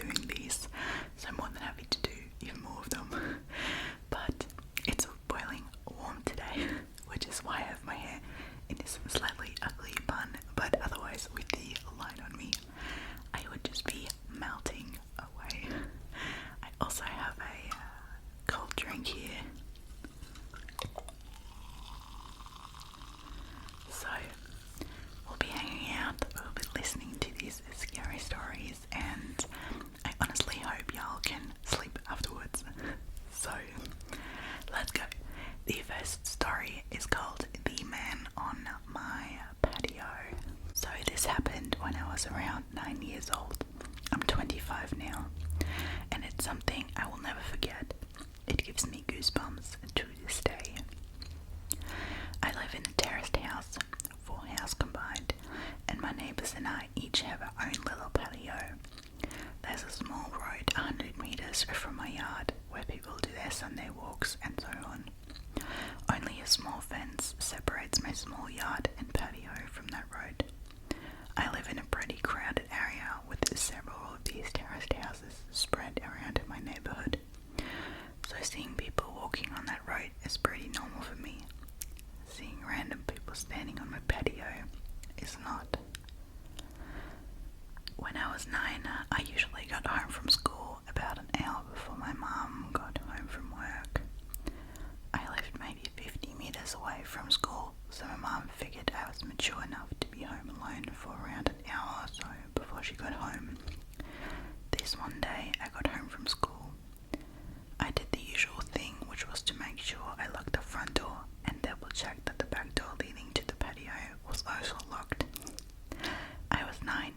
doing these, so I'm more than happy to do even more of them. But it's boiling warm today, which is why I have my hair in this slightly ugly bun, but otherwise with the light on me, I would just be melting away. I also have a cold drink here. So we'll be hanging out, we'll be listening to these scary stories, and I honestly hope y'all can sleep afterwards. So let's go. The first story is called The Man on My Patio. So this happened when I was around 9 years old. I'm 25 now, and it's something I will never forget. It gives me goosebumps to this day. I live in a terraced house, 4 houses combined, and my neighbours and I each have our own little patio. There's a small road 100 metres from my yard where people do their Sunday walks and so on. Only a small fence separates my small yard and patio from that road. I live in a pretty crowded area with several of these terraced houses spread around my neighbourhood. So seeing people walking on that road is pretty normal for me. Seeing random people standing on my patio is not. When I was 9, I usually got home from school about an hour before my mum got home from work. I lived maybe 50 metres away from school, so my mum figured I was mature enough to be home alone for around an hour or so before she got home. This one day I got home from school. I did the usual thing, which was to make sure I locked the front door and double check that the back door leading to the patio was also locked. I was 9.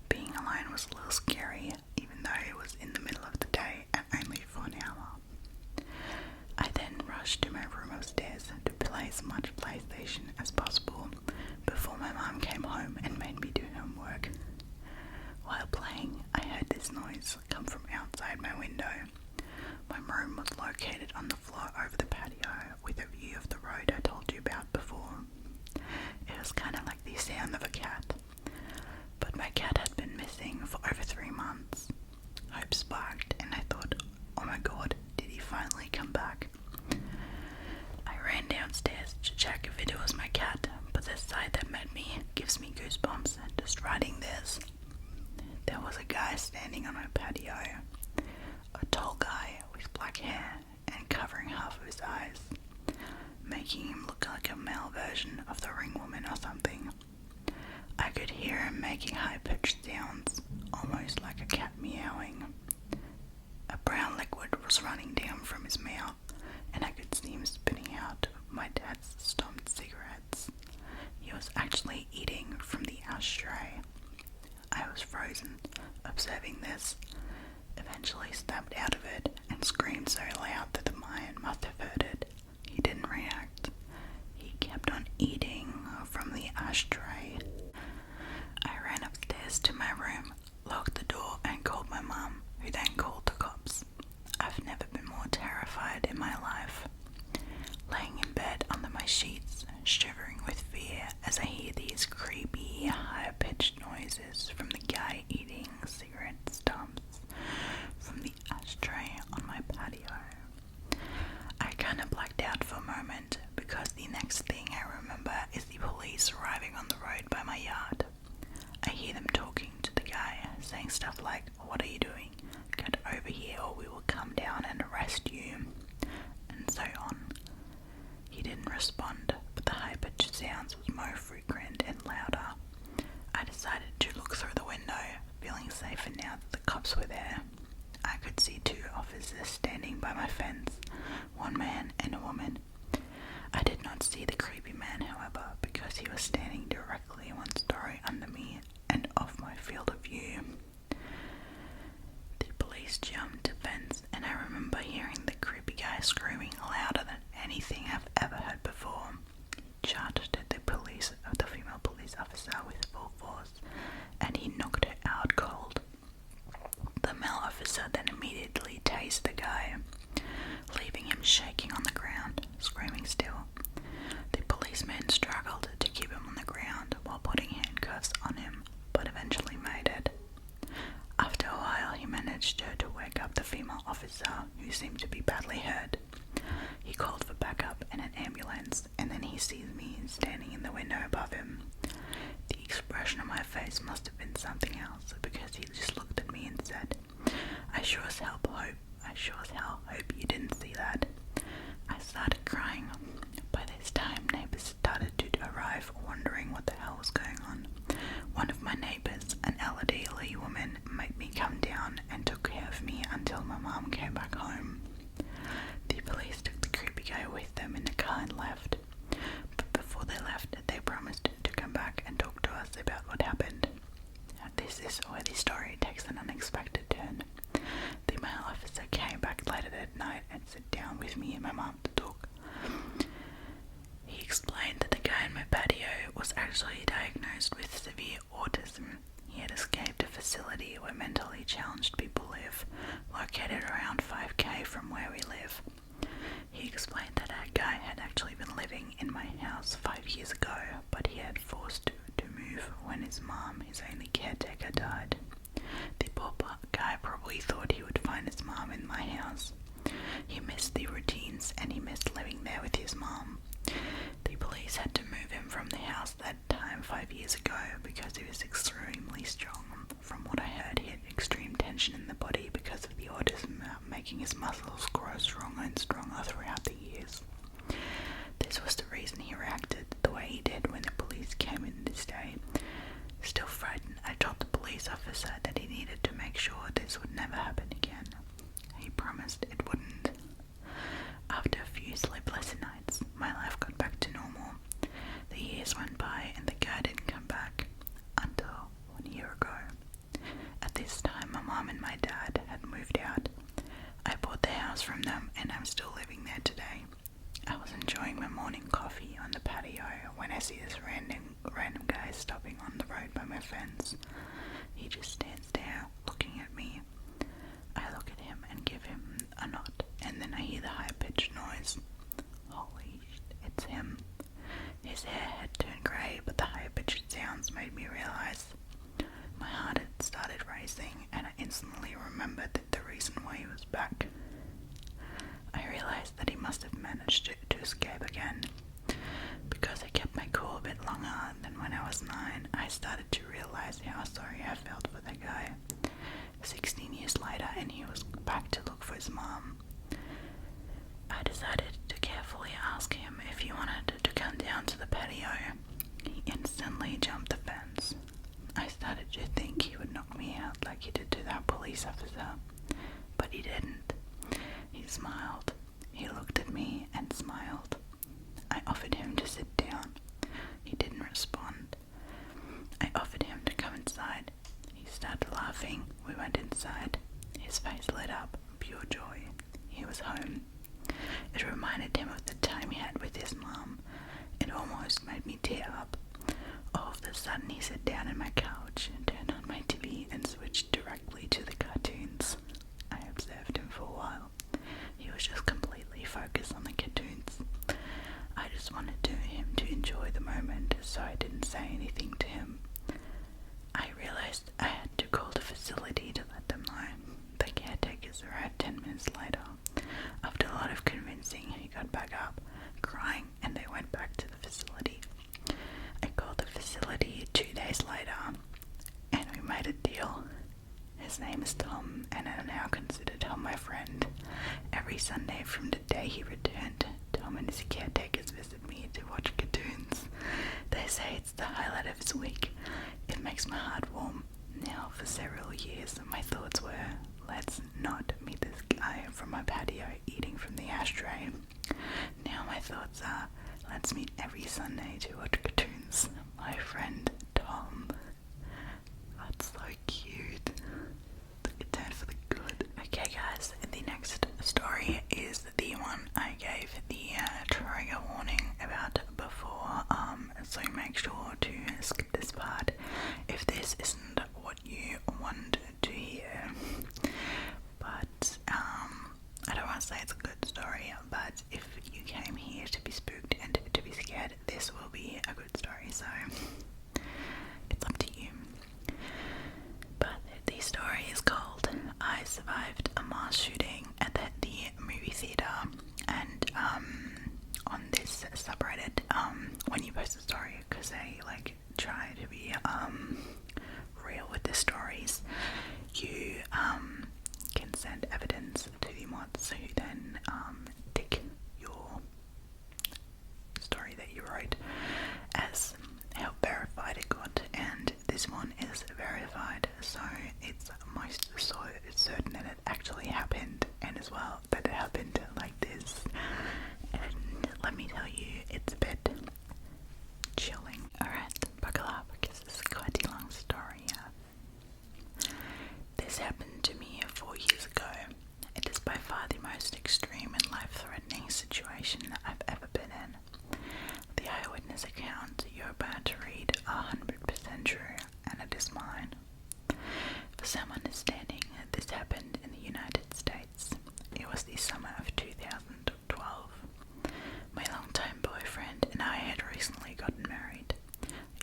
Being alone was a little scary, even though it was in the middle of the day and only for an hour. I then rushed to my room upstairs to play as much PlayStation as possible before my mum came home and made me do homework. While playing, I heard this noise come from outside my window. My room was located on the floor over the patio with a view of the road I told you about before. It was kind of like the sound of a cat, but my cat had been missing for over 3 months. Hope sparked and I thought, oh my god, did he finally come back? I ran downstairs to check if it was my cat, but the sight that met me gives me goosebumps just writing this. There was a guy standing on my patio, a tall guy with black hair and covering half of his eyes, making him look like a male version of the Ring Woman or something. I could hear him making high-pitched sounds, almost like a cat meowing. A brown liquid was running down from his mouth, and I could see him spitting out my dad's stomped cigarettes. He was actually eating from the ashtray. I was frozen, observing this, eventually snapped out of it and screamed so loud that the man must have heard it. He didn't react. He kept on eating from the ashtray. I ran upstairs to my room, locked the door and called my mum, who then called the cops. I've never been more terrified in my life. Laying in bed under my sheets, shivering with fear as I hear these creepy, high-pitched noises from the guy eating cigarette stumps from the ashtray on my patio. I kind of blacked out for a moment because the next thing I remember is the police arriving on the road by my yard. I hear them talking to the guy, saying stuff like, "What are you doing? Get over here or we will come down and arrest you," and so on. He didn't respond, but the high-pitched sounds was more frequent and louder. I decided to look through the window, feeling safer now that the cops were there. I could see 2 officers standing by my fence, 1 man and a woman. I did not see the creepy man, however, because he was standing directly 1 story under me and off my field of view. The police jumped the fence, and I remember hearing the creepy guy screaming louder than anything I've ever heard before. He charged at the female police officer with full force, and he knocked her out cold. The male officer then immediately tased the guy, leaving him shaking on the ground, screaming still. The policeman struggled to keep him on the ground while putting handcuffs on him, but eventually made it. After a while, managed to wake up the female officer, who seemed to be badly hurt. He called for backup and an ambulance, and then he sees me standing in the window above him. The expression on my face must have been something else, because he just looked at me and said, I sure as hell hope you didn't see that." I started crying. By this time, neighbours started to arrive, wondering what the hell was going on. One of my neighbours, an elderly woman, made me come down and took care of me until my mum came back home. The police took the creepy guy with them in the car and left. But before they left, they promised to come back and talk to us about what happened. This is where the story takes an unexpected turn. The male officer came back later that night and sat down with me and my mum to talk. He explained that the guy in my patio was actually diagnosed with severe autism. He had escaped a facility where mentally challenged people live, located around 5k from where we live. He explained that our guy had actually been living in my house 5 years ago, but he had forced to move when his mom, his only caretaker, died. The poor guy probably thought he would find his mom in my house. He missed the routines and he missed living there with his mom. The police had to move him from the house that time 5 years ago because he was extremely strong. From what I heard, he had extreme tension in the body because of the autism, making his muscles grow stronger and stronger throughout the years. This was the reason he reacted the way he did when the police came in this day. Still frightened, I told the police officer that he needed to make sure this would never happen again. He promised it wouldn't. After a few sleepless nights, my life got back to normal. The years went by and the guy didn't come back until 1 year ago. At this time, my mom and my dad had moved out. I bought the house from them and I'm still living there today. I was enjoying my morning coffee on the patio when I see this random guy stopping on the road by my fence. He just stands there looking at me. I look at him and give him a nod, and then I hear the high-pitched noise. Holy shit, it's him. His hair had turned grey, but the high-pitched sounds made me realise. My heart had started racing, and I instantly remembered that the reason why he was back. I realised that he must have managed to escape again. Because I kept my cool a bit longer than when I was 9, I started to realise how sorry I felt for the guy. 16 years later, and he was back to look for his mom. I decided to carefully ask him if he wanted to come down to the patio. He instantly jumped the fence. I started to think he would knock me out like he did to that police officer, but he didn't. He smiled. He looked at me and smiled. I offered him to sit down. He didn't respond. I offered him to come inside. He started laughing. We went inside. His face lit up. Pure joy. He was home. It reminded him of the time he had with his mom. It almost made me tear up. All of a sudden he sat down on my couch and turned on my TV and switched directly to the cartoons. I observed him for a while. He was just completely focused on the cartoons. I just wanted him to enjoy the moment, so I didn't say anything to him. I realised I had to call the facility to let them know. The caretakers arrived 10 minutes later. After a lot of convincing, he got back up, crying, and they went back to the facility. I called the facility 2 days later, and we made a deal. His name is Tom, and I now consider Tom my friend. Every Sunday from the day he returned, Tom and his caretakers visit me to watch cartoons. They say it's the highlight of his week. It makes my heart warm. Now, for several years, my thoughts were, let's not meet this guy from my patio eating from the ashtray. Now my thoughts are, let's meet every Sunday to watch cartoons. My friend Tom. That's so cute. Took a turn for the good. Okay guys, the next story is the one I gave the trigger warning about before, so make sure to skip this part if this isn't what you want to hear. But I don't want to say it's a good story, but if you came here to be spooked and to be scared, this will be a good story. So when you post a story, because they like try to be real with the stories, you can send evidence to the mods who then tick your story that you wrote as how verified it got, and this one is verified, so it's most certain that it actually happened, and as well that it happened like this. And let me tell you, it's a bit chilling. Alright, buckle up because this is quite a long story. This happened to me 4 years ago. It is by far the most extreme and life-threatening situation I've ever been in. The eyewitness account you're about to read 100% true, and it is mine. For some understanding, this happened in the United States. It was the summer of 2012. My longtime boyfriend and I had recently gotten married.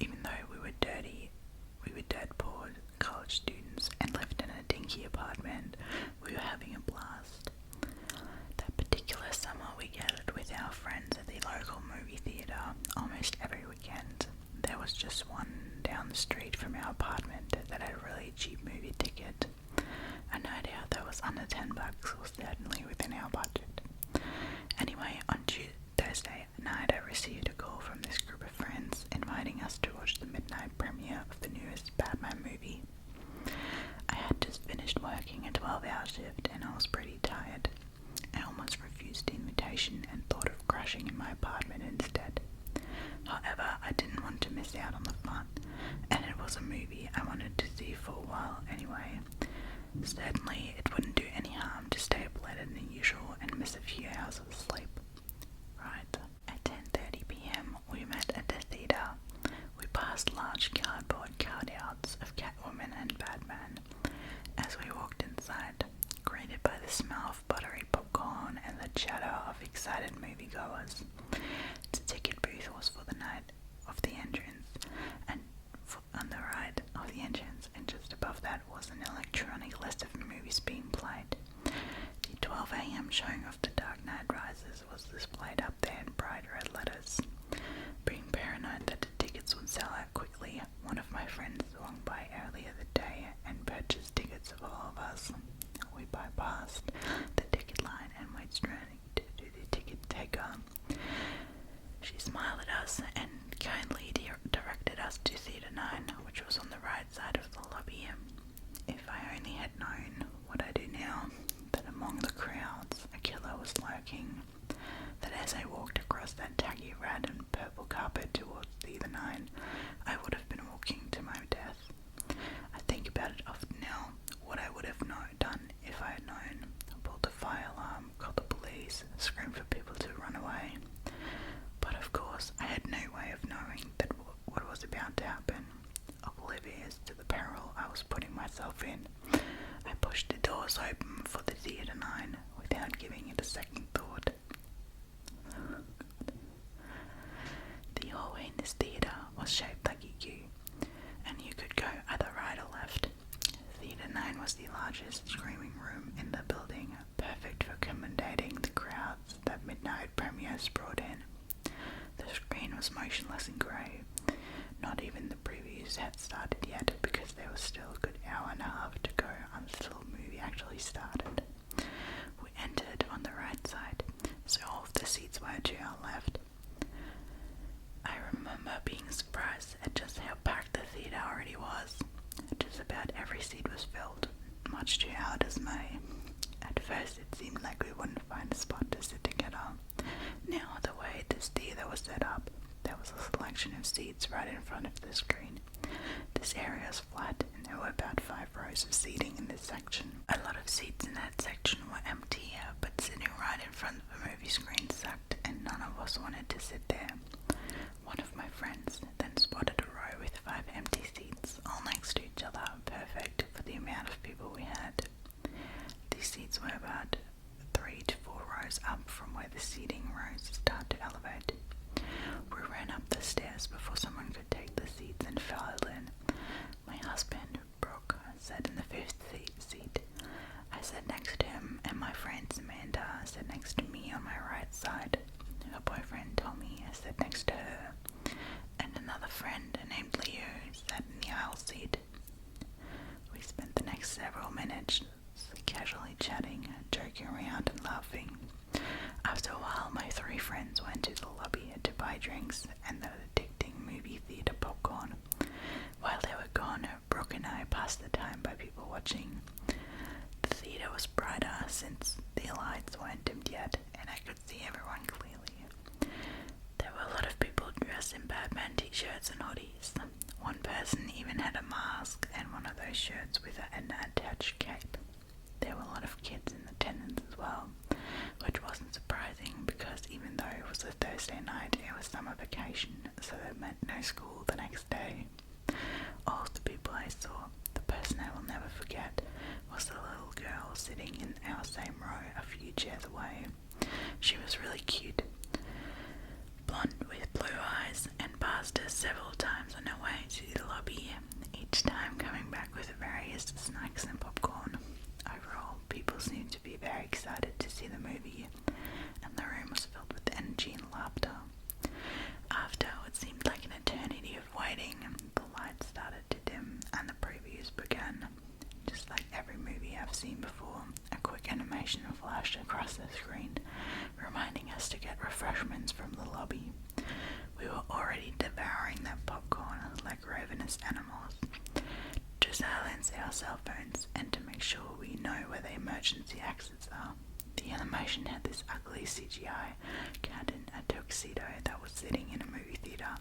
Even though we were dead poor college students and lived in a dinky apartment, we were having a blast. That particular summer we gathered with our friends at the local movie theatre almost every weekend. There was just one down the street from our apartment that had a really cheap movie ticket. A night out that was under $10 was certainly within our budget. Anyway, on Thursday night I received a call from this group of friends inviting us to watch the midnight premiere of the newest Batman movie. I had just finished working a 12-hour shift and I was pretty tired. I almost refused the invitation and thought of crashing in my apartment instead. However, I didn't want to miss out on the fun, and it was a movie I wanted to see for a while anyway. Certainly, it wouldn't do any harm to stay up later than usual and miss a few hours of sleep. Right, at 10:30 p.m. we met at the theatre. We passed large cardboard cutouts of Catwoman and Batman. As we walked inside, greeted by the smell of buttery popcorn and the chatter of excited moviegoers. The ticket booth was for the night of the entrance, and on the right of the entrance, and just above that was an electronic list of movies being played. The 12 a.m. showing of The Dark Knight Rises was displayed up there in bright red letters. Being paranoid that the tickets would sell out quickly, one of my friends swung by earlier the day and purchased tickets for all of us. We bypassed the ticket line and went straight to the ticket taker. She smiled at us and kindly directed us to Theatre 9, which was on the right side of the lobby. If I only had known what I do now, that among the crowds a killer was lurking, that as I walked across that tacky red and purple carpet towards Theatre 9, I would have been walking to my death. I think about it often now, what I would have done if I had known. Pulled the fire alarm, called the police, screamed for people to run away. But of course, I had no way of knowing that what was about to happen. Oblivious to the peril I was putting myself in, I pushed the doors open for the Theatre 9 without giving it a second thought. The hallway in this theatre was shaped like a U, and you could go either right or left. Theatre 9 was the largest screening room in the building, perfect for accommodating the crowds that midnight premieres brought in. The screen was motionless and grey. Not even the previews had started yet, because there was still a good hour and a half to go until the movie actually started. We entered on the right side, so all of the seats were to our left. I remember being surprised at just how packed the theatre already was. Just about every seat was filled, much to our dismay. At first it seemed like we wouldn't find a spot to sit together. Now, the way this theatre was set up, there was a selection of seats right in front of the screen. This area is flat, and there were about 5 rows of seating in this section. A lot of seats in that section were empty, but sitting right in front of the movie screen sucked, and none of us wanted to sit there. One of my friends then spotted a row with 5 empty seats, all next to each other, perfect for the amount of people we had. These seats were about 3 to 4 rows up from where the seating rows start to elevate. We ran up the stairs before someone could take the seats and filed in. My husband, Brooke, sat in the 5th seat. I sat next to him, and my friend Samantha sat next to me on my right side. Her boyfriend Tommy sat next to her. friend named Leo sat in the aisle seat. We spent the next several minutes casually chatting, joking around and laughing. After a while, my three friends went to the lobby to buy drinks and the addicting movie theatre popcorn. While they were gone, Brooke and I passed the time by people watching. The theatre was brighter since the lights weren't dimmed yet, and I could see everyone clearly. There were a lot of people dressed in Batman t-shirts and hoodies. One person even had a mask and one of those shirts with an attached cape. There were a lot of kids in attendance as well, which wasn't surprising because even though it was a Thursday night, it was summer vacation, so that meant no school the next day. All of the people I saw, the person I will never forget, was the little girl sitting in our same row a few chairs away. She was really cute, blonde with blue eyes, and passed us several times on her way to the lobby, each time coming back with various snacks and popcorn. Overall, people seemed to be very excited to see the movie, and the room was filled with energy and laughter. After what seemed like an eternity of waiting, the lights started to dim and the previews began. Just like every movie I've seen before, a quick animation flashed across the screen, reminding us to get refreshments from the lobby. We were already devouring that popcorn like ravenous animals. To silence our cell phones and to make sure we know where the emergency exits are, the animation had this ugly CGI cat in a tuxedo that was sitting in a movie theatre.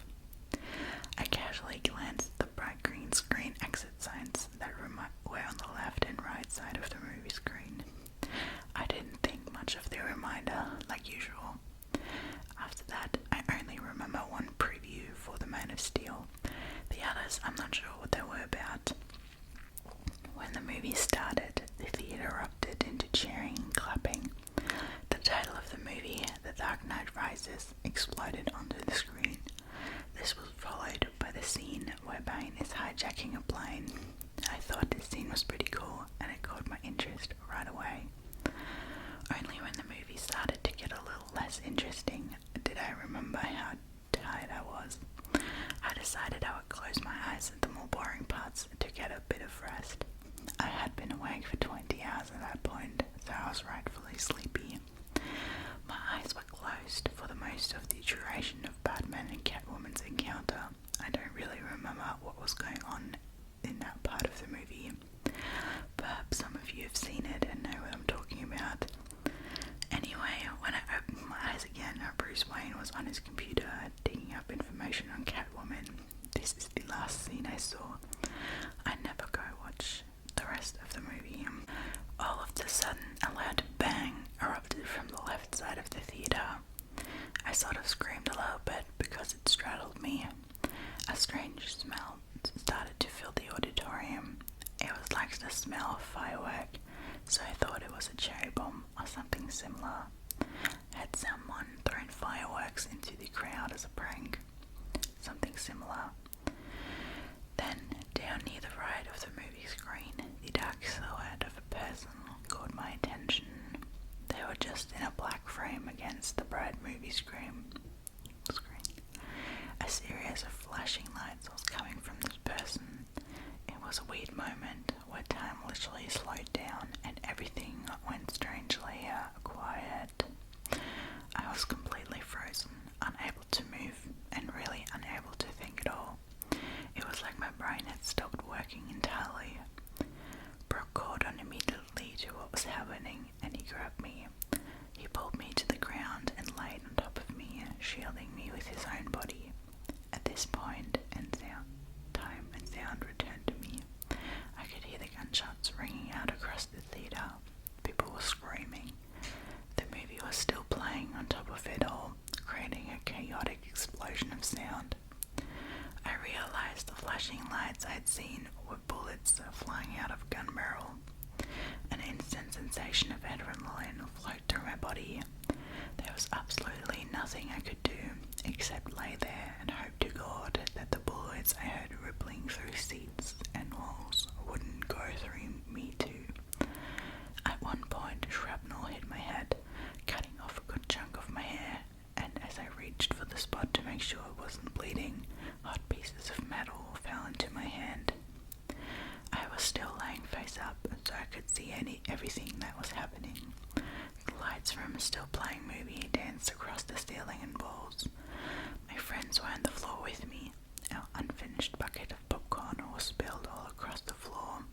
I casually glanced at the bright green screen exit signs that were on the left and right side of the movie screen. I didn't think much of the reminder, like usual. After that, I only remember one preview for The Man of Steel. The others, I'm not sure what they were about. When the movie started, the theatre erupted into cheering and clapping. The title of the movie, The Dark Knight Rises, exploded onto the screen. This was followed by the scene where Bane is hijacking a plane. I thought this scene was pretty cool, and it caught my interest right away. Only when the movie started to get a little less interesting did I remember how tired I was. I decided I would close my eyes at the more boring parts to get a bit of rest. I had been awake for 20 hours at that point, so I was rightfully sleepy. My eyes were closed for the most of the duration of Batman and Catwoman's encounter. I don't really remember what was going on in that part of the movie. Perhaps some of you have seen it and know what I'm talking about. Anyway, when I opened my eyes again, Bruce Wayne was on his computer digging up information on Catwoman. This is the last scene I saw. I never go watch the rest of the movie. All of a sudden, a loud bang erupted from the left side of the theatre. I sort of screamed a little bit because it startled me. A strange smell started to fill the auditorium. It was like the smell of firework, so I thought it was a cherry bomb or something similar. Had someone thrown fireworks into the crowd as a prank? Something similar. Then, down near the right of the movie screen, the dark silhouette of a person caught my attention. They were just in a black frame against the bright movie screen. A series of flashing lights was coming from this person. It was a weird moment where time literally slowed down and everything went strangely quiet. I was completely frozen, unable to move, and really unable to think at all. It was like my brain had stopped working entirely. Brooke caught on immediately to what was happening, and he grabbed me. He pulled me to the ground and laid on top of me, shielding me with his own body. At this point, time and sound returned to me. I could hear the gunshots ringing out across the theatre. People were screaming. The movie was still playing on top of it all, creating a chaotic explosion of sound. I realized the flashing lights I'd seen were bullets flying out of a gun barrel. An instant sensation of adrenaline flowed through my body. There was absolutely nothing I could do except lay there and hope to God that the bullets I heard rippling through seats and walls wouldn't go through me too. At one point, shrapnel hit my head, cutting off a good chunk of my hair, and as I reached for the spot to make sure it wasn't bleeding, hot pieces pieces of metal fell into my hand. I was still laying face up, so I could see everything that was happening. The lights from a still playing movie danced across the ceiling and walls. My friends were on the floor with me. Our unfinished bucket of popcorn was spilled all across the floor.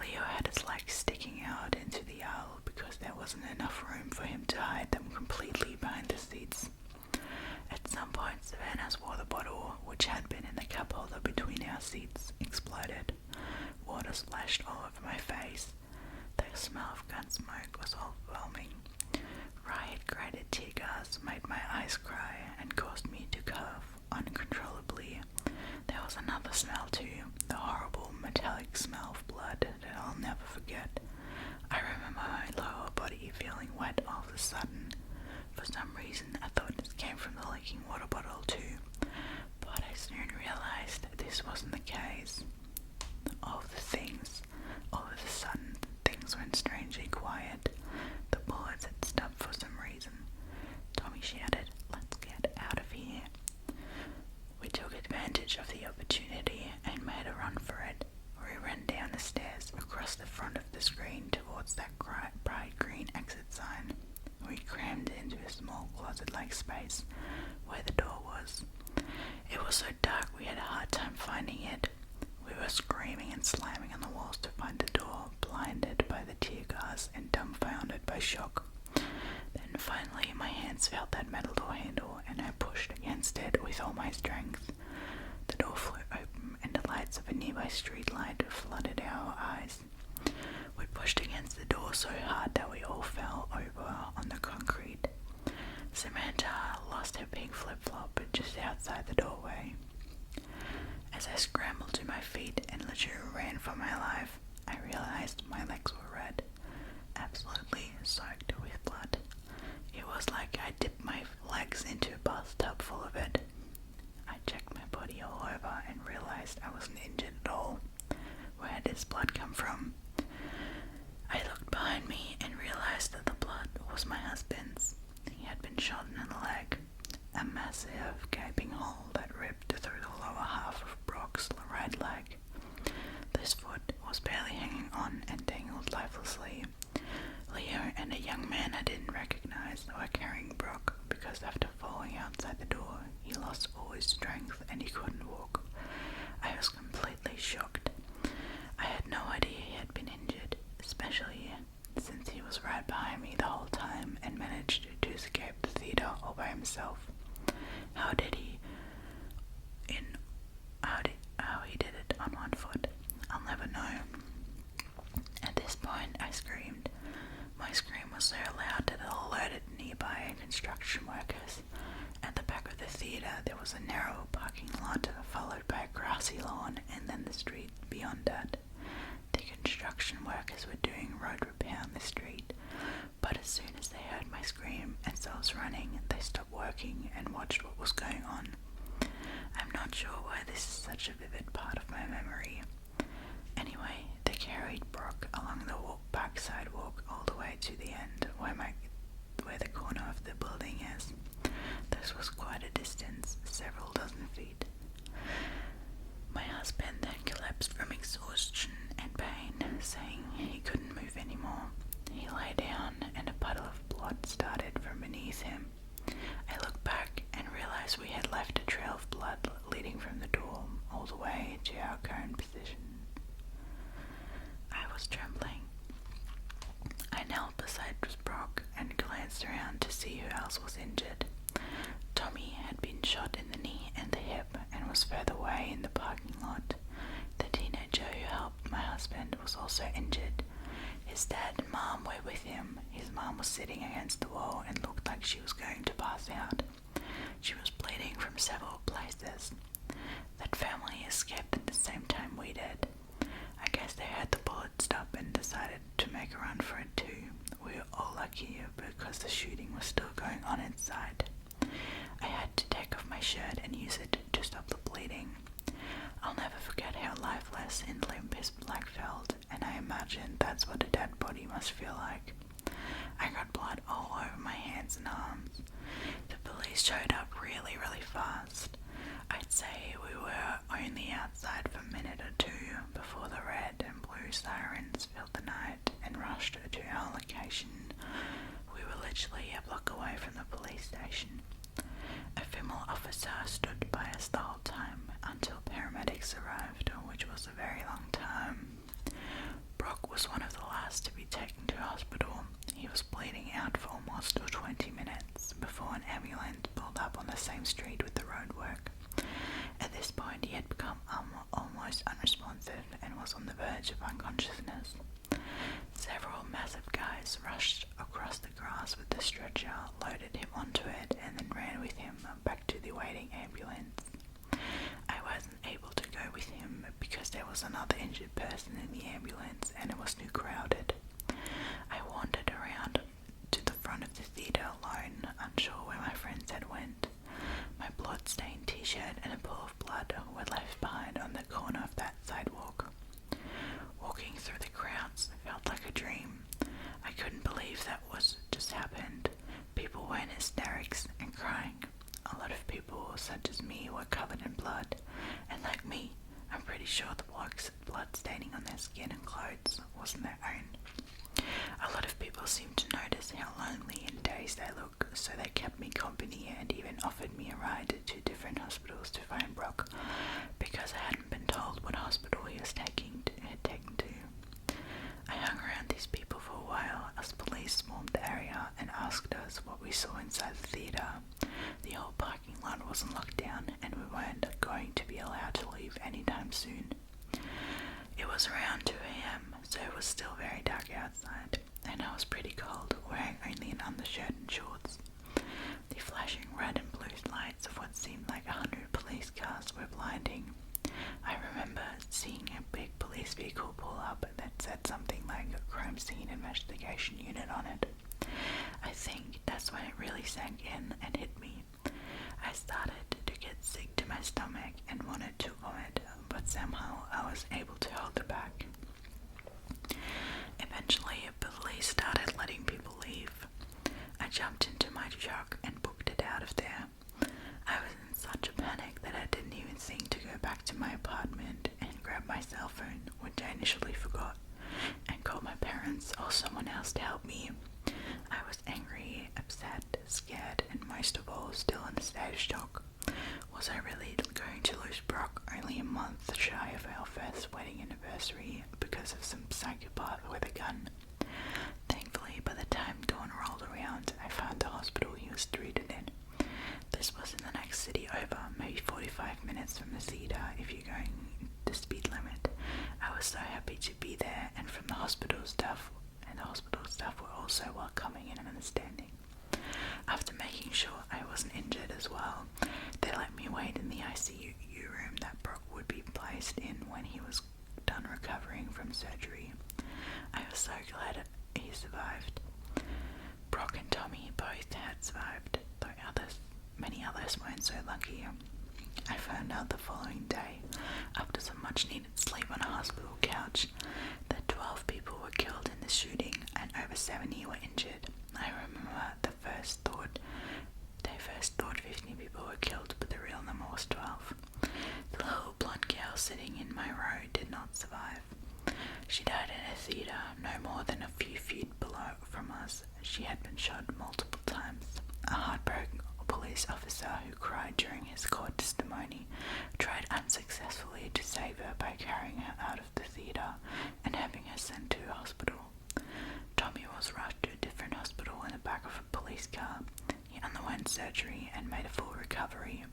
Leo had his legs sticking out into the aisle because there wasn't enough room for him to hide them completely behind the seats. At some point, Savannah's water bottle, which had been in the cup holder between our seats, exploded. Water splashed all over my face. The smell of gun smoke was overwhelming. Riot-graded tear gas made my eyes cry and caused me to cough uncontrollably. There was another smell too, the horrible metallic smell of blood that I'll never forget. I remember my lower body feeling wet all of a sudden. For some reason I thought this came from the leaking water bottle too, but I soon realized this wasn't the case. All of a sudden, things went strangely quiet. The bullets had stopped for some reason. Tommy shouted, "Let's get out of here." We took advantage of the opportunity and made a run for it. We ran down the stairs across the front of the screen towards that bright green exit sign. We crammed into a small closet-like space where the door was. It was so dark we had a hard time finding it. We were screaming and slamming on the walls to find the door, blinded by the tear gas and dumbfounded by shock. Then finally my hands felt that metal door handle and I pushed against it with all my strength. The door flew open and the lights of a nearby street light flooded our eyes. We pushed against the door so hard that we all fell over on the concrete. Samantha lost her pink flip-flop just outside the doorway. As I scrambled to my feet and literally ran for my life, I realized my legs were red, absolutely soaked with blood. It was like I dipped my legs into a bathtub full of it. I checked my body all over and realized I wasn't injured at all. Where did this blood come from? I looked behind me and realized that the blood was my husband's. He had been shot in the leg. A massive gaping hole that ripped through the lower half of Brock's right leg. This foot was barely hanging on and dangled lifelessly. Leo and a young man I didn't recognize were carrying Brock because after falling outside the door, he lost all his strength and he couldn't walk. I was completely shocked. I had no idea he had been injured, especially since he was right behind me the whole time and managed to escape the theater all by himself. How he did it on one foot, I'll never know. At this point, I screamed. My scream was so loud that it alerted nearby construction workers. At the back of the theater, there was a narrow parking lot followed by a grassy lawn and then the street beyond that. The construction workers were doing road repair on the street, but as soon as they heard my scream and saw us running, they stopped working and watched what was going on. I'm not sure why this is such a vivid part of my memory. Anyway, they carried Brock along the back sidewalk all the way to the end where the corner of the building is. This was quite a distance, several dozen feet. My husband then collapsed from exhaustion and pain, saying he couldn't move anymore. He lay down and a puddle of blood started from beneath him. I looked back and realized we had left a trail of blood leading from the door all the way to our current position. I was trembling. I knelt beside Brock and glanced around to see who else was injured. Tommy had been shot in the knee and the hip and was further away in the parking lot. The teenager who helped my husband was also injured. His dad and mom were with him. His mom was sitting against the wall and looked like she was going to pass out. She was bleeding from several places. That family escaped at the same time we did. I guess they heard the bullet stop and decided to make a run for it too. We were all lucky because the shooting was still going on inside. I had to take off my shirt and use it to stop the bleeding. I'll never forget how lifeless and limp his leg felt, and I imagine that's what a dead body must feel like. I got blood all over my hands and arms. The police showed up really fast. I I'd say we were only outside for a minute or two before the red and blue sirens filled the night and rushed to our location. We were literally a block away from the police station. A female officer stood by us the whole time until paramedics arrived, which was a very long time. Brock was one of the last to be taken to hospital. He was bleeding out for almost 20 minutes before an ambulance pulled up on the same street with the roadwork. At this point, he had become almost unresponsive and was on the verge of unconsciousness. Several massive guys rushed across the grass with the stretcher, loaded him onto it, and then ran with him back to the waiting ambulance. I wasn't able to go with him because there was another injured person in the ambulance and it was too crowded. I wandered around to the front of the theatre alone, unsure where my friends had went. My blood-stained t-shirt and a pool of blood were left behind on the corner of that sidewalk. Walking through the crowds felt like a dream. I couldn't believe that was just happened. People were in hysterics and crying. A lot of people, such as me, were covered in blood, and like me, I'm pretty sure the blood staining on their skin and clothes wasn't their own. A lot of people seemed to notice how lonely and dazed I look, so they kept me company and even offered me a ride to different hospitals to find Brock, because I hadn't been told what hospital he was taken to. I hung around these people for a while as police swarmed the area and asked us what we saw inside the theatre. The whole parking lot wasn't locked down and we weren't going to be allowed to leave anytime soon. It was around 2 a.m, so it was still very dark outside, and I was pretty cold, wearing only an undershirt and shorts. The flashing red and blue lights of what seemed like 100 police cars were blinding. I remember seeing a big police vehicle pull up that said something like a crime scene investigation unit on it. I think that's when it really sank in and hit me. I started to get sick to my stomach and wanted to vomit, but somehow I was able to hold it back. Eventually, police started letting people leave. I jumped into my truck and booked it out of there. I was in such a panic that I didn't even think to go back to my apartment and grab my cell phone, which I initially forgot, and call my parents or someone else to help me. I was angry, upset, scared, and most of all, still in a state of shock. Was I really going to lose Brock only a month shy of our first wedding anniversary because of some psychopath with a gun? Thankfully, by the time dawn rolled around, I found the hospital he was treated in. This was in the next city over, maybe 45 minutes from the theatre if you're going the speed limit. I was so happy to be there, and from the hospital staff were also welcoming and understanding. After making sure I wasn't injured as well, they let me wait in the ICU room that Brock would be placed in when he was done recovering from surgery. I was so glad he survived. Brock and Tommy both had survived, though many others weren't so lucky. I found out the following day, after some much needed sleep on a hospital couch, that 12 people were killed in the shooting and over 70 were injured. I remember they first thought 15 people were killed, but the real number was 12. The little blonde girl sitting in my row did not survive. She died in a theatre no more than a few feet below from us. She had been shot multiple times. A heartbroken police officer who cried during his court testimony tried unsuccessfully to save her by carrying her out of the theatre and having her sent to a hospital. Tommy was rushed to a different hospital in the back of a police car. He underwent surgery and made a full recovery.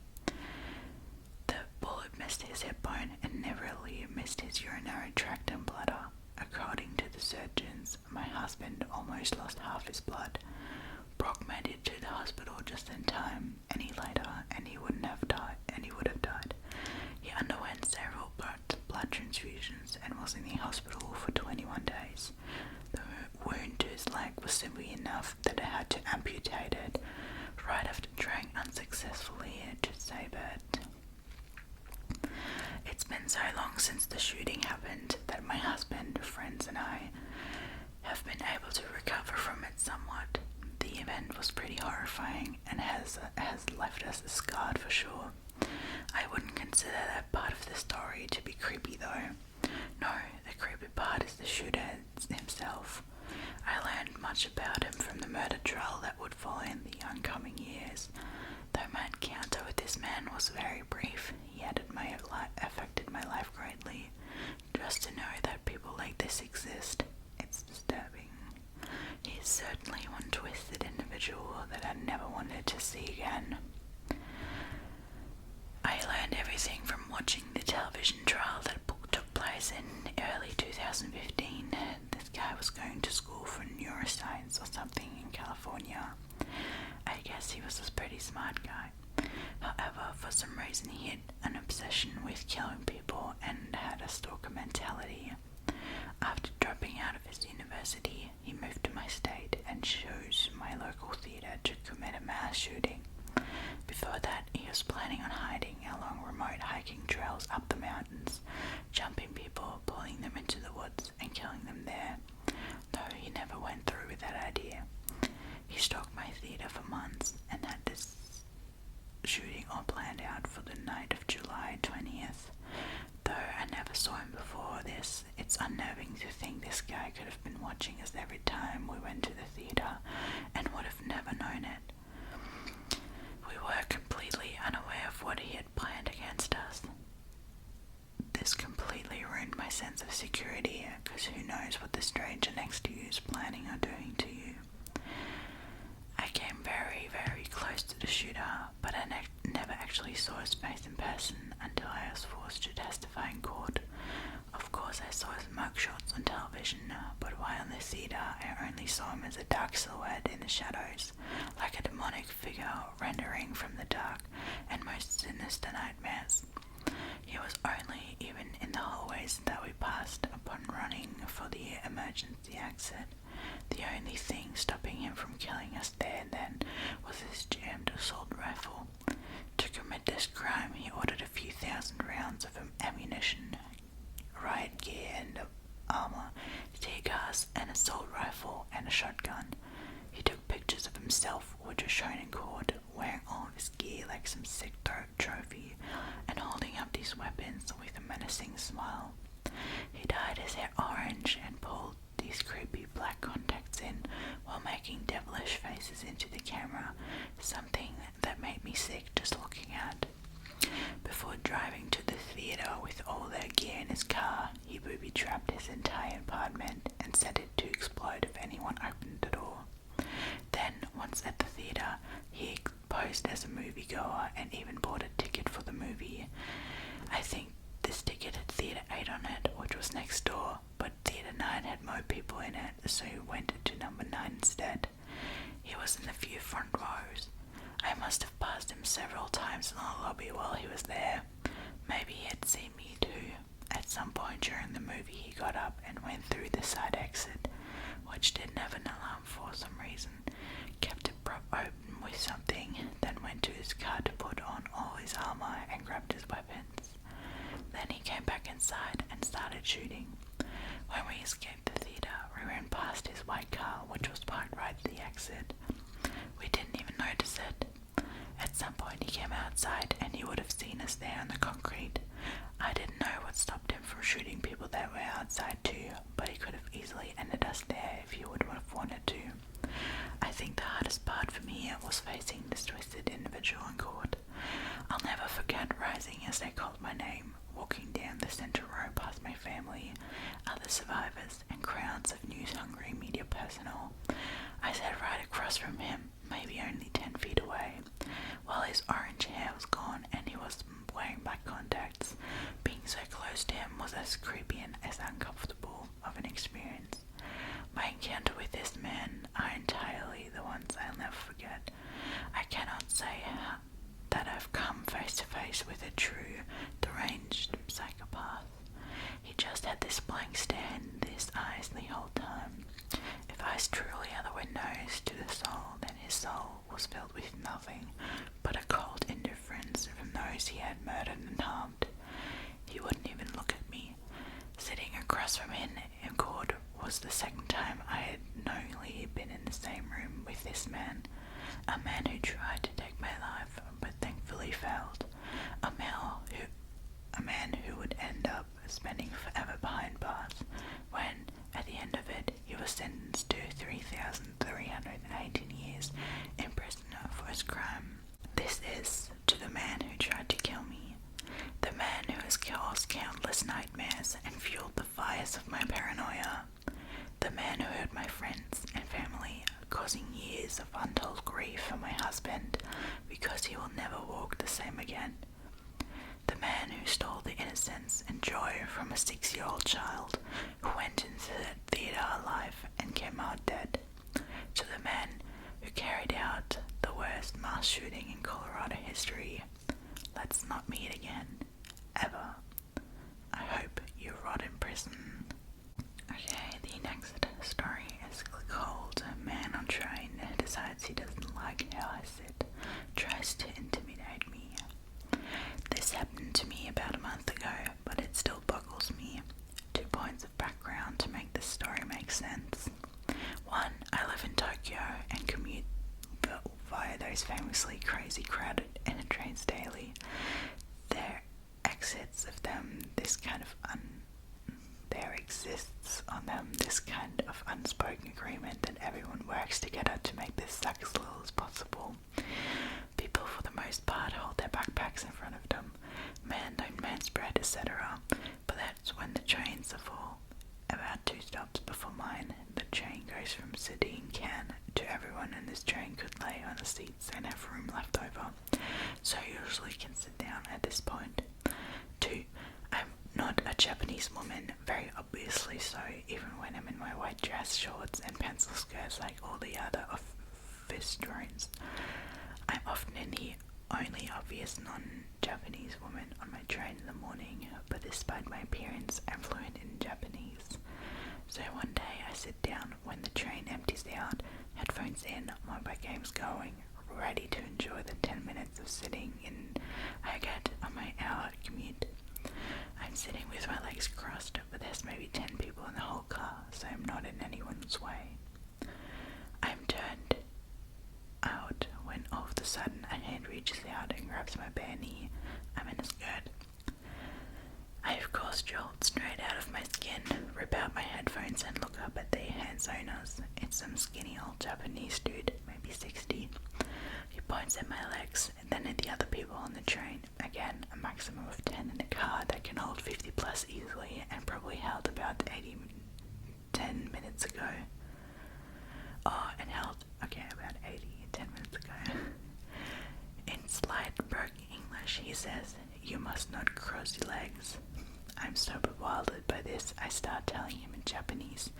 The bullet missed his hip bone and narrowly missed his urinary tract and bladder. According to the surgeons, my husband almost lost half his blood. Brock made it to the hospital just in time, any later, and he would have died. He underwent several blood transfusions and was in the hospital for 21 days. The wound to his leg was severe enough that I had to amputate it right after trying unsuccessfully to save it. It's been so long since the shooting happened that my husband, friends, and I have been able to recover from it somewhat. The event was pretty horrifying and has left us scarred for sure. I wouldn't consider that part of the story to be creepy though. No, the creepy part is the shooter himself. I learned much about him from the murder trial that would follow in the oncoming years. Though my encounter with this man was very brief, yet it may have affected my life greatly. Just to know that people like this exist, it's disturbing. He's certainly one twisted individual that I never wanted to see again. I learned everything from watching the television trial that took place in early 2015. This guy was going to school for neuroscience or something in California. I guess he was a pretty smart guy. However, for some reason he had an obsession with killing people and had a stalker mentality. After dropping out of his university, he moved to my state and chose my local theatre to commit a mass shooting. Before that, he was planning on hiding along remote hiking trails up the mountains, jumping people, pulling them into the woods, and killing them there, though he never went through with that idea. He stalked my theatre for months and had this shooting all planned out for the night of July 20th. Though I never saw him before this, it's unnerving to think this guy could have been watching us every time we went to the theatre and would have never known it. We were completely unaware of what he had planned against us. This completely ruined my sense of security, because who knows what the stranger next to you is planning or doing to you. I came very, very close to the shooter, but I never actually saw his face in person until I was forced to testify in court. Of course, I saw his mugshots on television, but while in the theatre, I only saw him as a dark silhouette in the shadows, like a demonic figure rendering from the dark and most sinister nightmares. He was only even in the hallways that we passed upon running for the emergency exit. The only thing stopping him from killing us there and then was his jammed assault rifle. To commit this crime, he ordered a few thousand rounds of ammunition, riot gear and armor, tear gas, an assault rifle, and a shotgun. He took pictures of himself, which were shown in court, wearing all of his gear like some sick trophy, and holding up these weapons with a menacing smile. He dyed his hair orange and pulled these creepy black contacts in while making devilish faces into the camera, something that made me sick just looking at. Before driving to the theatre with all their gear in his car, he booby-trapped his entire apartment and set it to explode if anyone opened the door. Then, once at the theatre, he posed as a moviegoer and even bought a ticket for the movie. I think this ticket had Theatre 8 on it, which was next door, but Theatre 9 had more people in it, so he went to number 9 instead. He was in the few front rows. I must have passed him several times in the lobby while he was there. Maybe he had seen me too. At some point during the movie, he got up and went through the side exit, which didn't have an alarm for some reason, kept it prop open with something, then went to his car to put on all his armor and grabbed his weapons. Then he came back inside and started shooting. When we escaped the theatre, we ran past his white car, which was parked right at the exit. We didn't even notice it. At some point he came outside and he would have seen us there on the concrete. I didn't know what stopped him from shooting people that were outside too, but he could have easily ended us there if he would have wanted to. I think the hardest part for me was facing this twisted individual in court. I'll never forget rising as they called my name, walking down the center row past my family, other survivors, and crowds of news-hungry media personnel. I sat right across from him, maybe only 10 feet away, while his orange hair was gone and he was wearing black contacts. Being so close to him was as creepy and as uncomfortable of an experience. My encounter with this man are entirely the ones I'll never forget. I cannot say that I've come face to face with a true, deranged psychopath. He just had this blank stare in his eyes the whole time. If eyes truly are the windows to the soul, then his soul was filled with nothing but a cold indifference from those he had murdered and harmed. He wouldn't even look at me. Sitting across from him in court was the second time I had knowingly been in the same room with this man. A man who tried to take my life, but thankfully failed. spending forever behind bars, when, at the end of it, he was sentenced to 3,318 years in prison for his crime. This is to the man who tried to kill me, the man who has caused countless nightmares and fueled the fires of my paranoia, the man who hurt my friends and family, causing years of untold grief for my husband because he will never walk the same again. The man who stole the innocence and joy from a 6-year-old child who went into the theatre alive and came out dead. To the man who carried out the worst mass shooting in Colorado history. Let's not meet again. Ever. I hope you rot in prison. Okay, the next story is called A Man on Train Decides He Doesn't Like How I Sit, Tries to Intimidate Me. This happened to me about a month ago, but it still boggles me. 2 points of background to make this story make sense. 1, I live in Tokyo and commute via those famously crazy crowded inner trains daily. There exists on them this kind of unspoken agreement that everyone works together to make this suck as little as possible. People for the most part hold their backpacks in front of them, man don't man spread, etc. But that's when the trains are full. About 2 stops before mine, the train goes from City and Can to everyone in this train could lay on the seats and have room left over, so I usually can sit down at this point. 2, I'm not a Japanese woman, very obviously so, even when I'm in my white dress, shorts and pencil skirts like all the other office drones. I'm often in the only obvious non-Japanese woman on my train in the morning, but despite my appearance, I'm fluent in Japanese. So one day I sit down when the train empties out, headphones in, mobile games going, ready to enjoy the 10 minutes of sitting in I get on my hour commute. I'm sitting with my legs crossed, but there's maybe 10 people in the whole car, so I'm not in anyone's way. I'm turned out when all of a sudden a hand reaches out and grabs my bare knee. I'm in a skirt. I of course jolt straight out of my skin, rip out my headphones and look up at the hand's owners. It's some skinny old Japanese dude, maybe 60. He points at my legs and then at the other people on the train. Again, a maximum of 10 in a car that can hold 50 plus easily and probably held about 10 minutes ago. Oh, and held, about 10 minutes ago. In slight broken English, he says, "You must not cross your legs." I'm so bewildered by this, I start telling him in Japanese,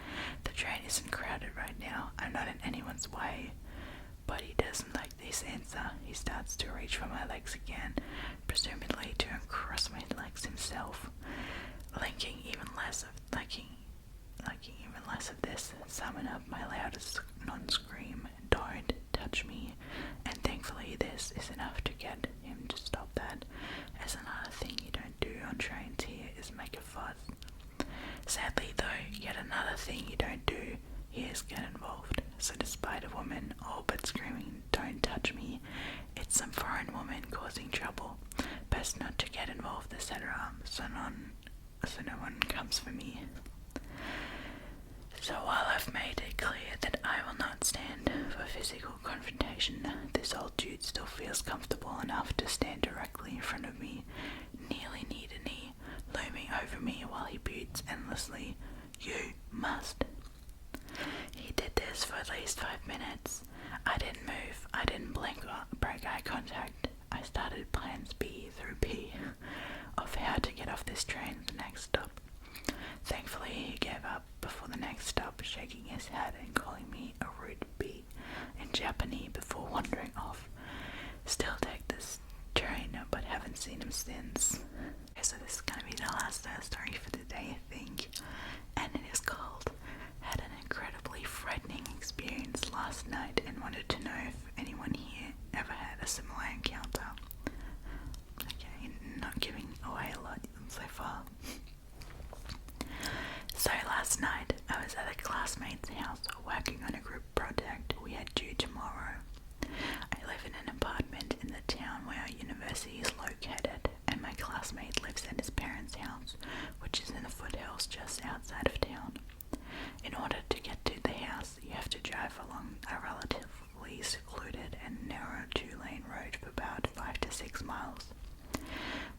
the train isn't crowded right now, I'm not in anyone's way. But he doesn't like this answer. He starts to reach for my legs again, presumably to uncross my legs himself. Liking even less of this, summon up my loudest non-scream, "Don't touch me," and thankfully this is enough to get him to stop that, as another thing you don't do on trains here is make a fuss. Sadly though, yet another thing you don't do here is get involved, so despite a woman all but screaming "Don't touch me," it's some foreign woman causing trouble, best not to get involved, etc., so no one comes for me. So while I've made it clear that I will not stand for physical confrontation, this old dude still feels comfortable enough to stand directly in front of me, nearly knee to knee, looming over me while he beats endlessly, "You must." He did this for at least 5 minutes. I didn't move, I didn't blink or break eye contact. I started plans B through P of how to get off this train at the next stop. Thankfully, he gave up before the next stop, shaking his head and calling me a rude B in Japanese before wandering off. Still take this train, but haven't seen him since. Okay, so this is going to be the last story for today, I think, and it is called "Had an incredibly frightening experience last night and wanted to know if anyone here ever had a similar encounter." Okay, not giving away a lot so far. So last night, I was at a classmate's house working on a group project we had due tomorrow. I live in an apartment in the town where our university is located, and my classmate lives at his parents' house, which is in along a relatively secluded and narrow 2-lane road for about 5 to 6 miles.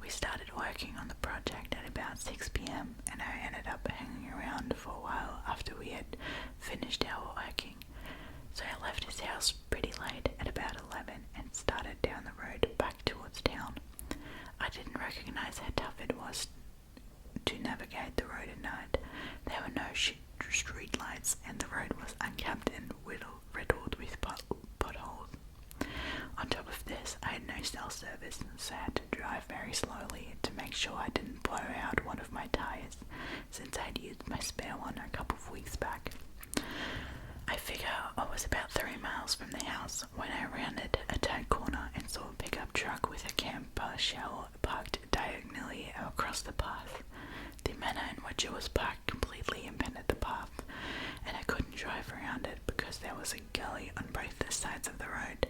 We started working on the project at about 6 p.m. and I ended up hanging around for a while after we had finished our working. So I left his house pretty late at about 11 and started down the road back towards town. I didn't recognize how tough it was to navigate the road at night. There were no street lights and the road was unkept and riddled with potholes. On top of this, I had no cell service, so I had to drive very slowly to make sure I didn't blow out one of my tires, since I'd used my spare one a couple of weeks back. I figure I was about 3 miles from the house when I rounded a tight corner and saw a pickup truck with a camper shell parked diagonally across the path. The manner in which it was parked completely impeded the path, and I couldn't drive around it because there was a gully on both sides of the road.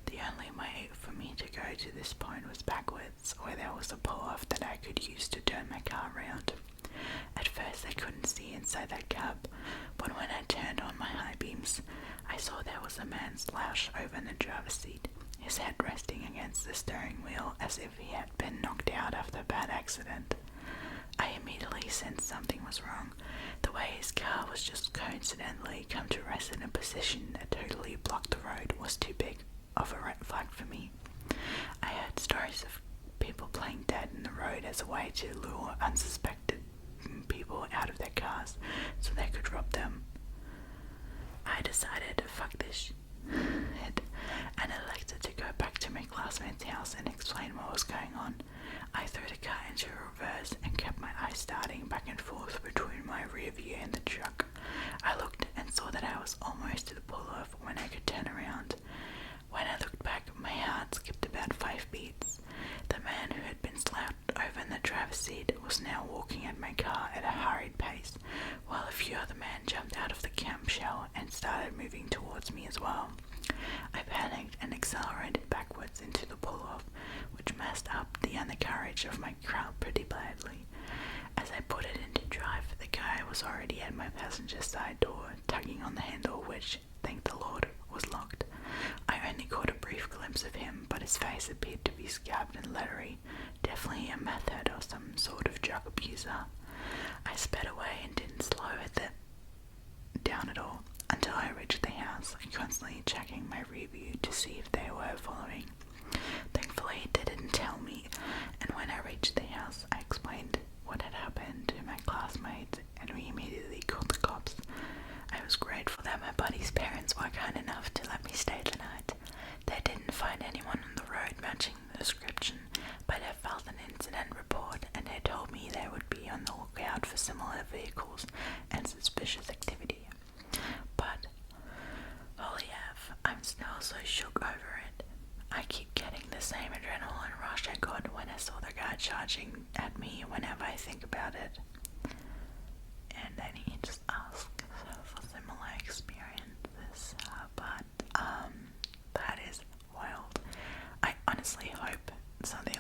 The only way for me to go to this point was backwards, where there was a pull-off that I could use to turn my car around. At first I couldn't see inside that cab, but when I turned on my high beams, I saw there was a man slouched over in the driver's seat, his head resting against the steering wheel as if he had been knocked out after a bad accident. I immediately sensed something was wrong. The way his car was just coincidentally come to rest in a position that totally blocked the road was too big of a red flag for me. I heard stories of people playing dead in the road as a way to lure unsuspected people out of their cars so they could rob them. I decided to fuck this shit and elected to go back to my classmate's house and explain what was going on. I threw the car into reverse and kept my eyes darting back and forth between my rear view and the truck. I looked and saw that I was almost to the pull-off when I could turn around. When I looked back, my heart skipped about 5 beats. The man who had been slouched over in the driver's seat was now walking at my car at a hurried pace, while a few other men jumped out of the camp shell and started moving towards me as well. I panicked and accelerated backwards into the pull-off, which messed up the undercarriage of my car pretty badly. As I put it into drive, the guy was already at my passenger side door, tugging on the handle which, thank the Lord, was locked. I only caught a brief glimpse of him, but his face appeared to be scabbed and leathery, definitely a meth head or some sort of drug abuser. I sped away and didn't slow it down at all until I reached the house, constantly checking my rear view to see if they were following. Thankfully, they didn't tell me, and when I reached the house, I explained what had happened to my classmates, and we immediately called the cops. I was grateful that my buddy's parents were kind enough to let me stay the night. They didn't find anyone on the road matching the description, but I filed an incident report and they told me they would be on the lookout for similar vehicles and suspicious activity. But, holy F, I'm still so shook over it. I keep getting the same adrenaline rush I got when I saw the guy charging at me whenever I think about it. And then he just asked for similar experiences, but that is wild. I honestly hope something